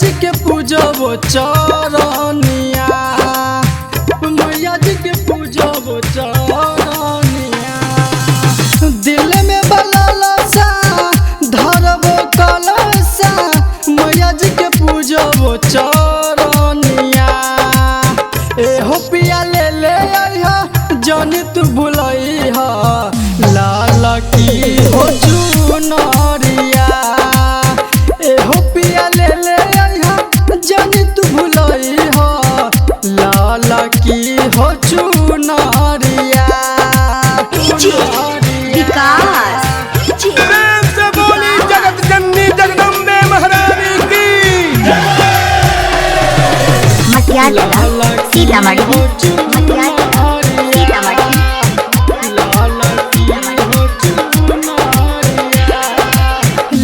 जी के पूजब चरनिया, मैया जी के पूजब चरनिया। दिल में बललसा धरब कलसा, मैया जी के पूजब चरनिया। एहो पिया ले ले आइहा जनी तू भुलइहा, लाल की हो चुनरिया। एहो पिया ले ले आइहा जनी तू भुलइहा, लाल की हो चुनरिया। विकास प्रेम से बोली जगत जननी जगदम्बे महारानी की। मटियाला सीतामढ़ी, मटियाला सीतामढ़ी।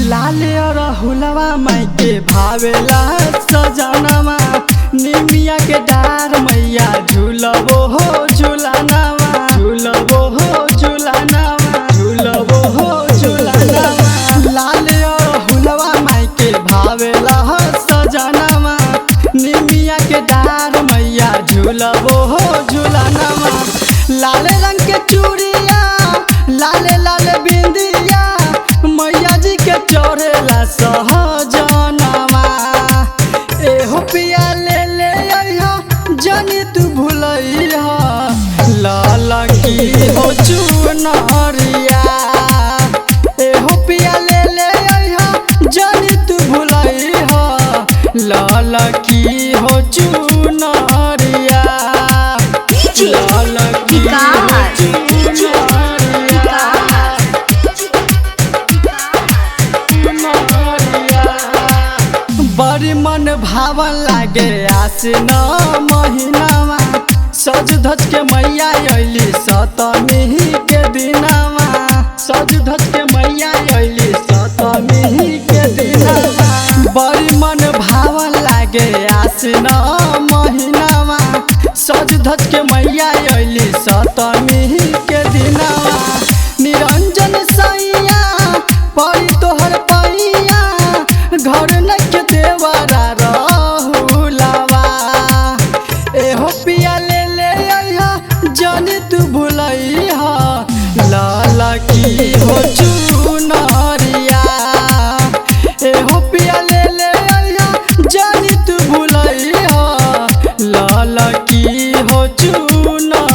लाल रहुलवा माई के भावेला सजनवा, निमिया के डार मैया झूलबो हो झूलनवा, झूलबो हो झूलनवा, झूलबो हो झूलनवा। लाल रहुलवा माई के भावेला सजनवा, निमिया के डार मैया झूलबो हो झूलनवा। लाल रंग के चूड़िया, लाल लाल बिंदिया, मैया जी के चढ़ेला सहजनवा। एहो पिया ले ले आइहा जनी तू भुलइहा, लाल की हो चुनरिया। एहो पिया ले ले आइहा जनी तू भुलइहा, लाल की हो चुनरिया। लाल की हो चुनरिया। बड़ी मन भावन लागे आसिन महीनावा, सज धज के मैया अइली सतमी के दिनावा, सज धज के मैया अइली सतमी के दिनावा। बड़ी मन भावन लागे आसिन महीनावा, सज धज के मैया अइली सतमी के दिनावा। निरंजन सैया परी तोहर पैया, घर न के देवरा रहुलवा। एहो पिया ले ले आइहा जनी तू भुलइहा, लाल की हो चुनरिया। एहो पिया ले ले आइहा जनी तू भुलइहा, लाल की हो चुनरिया।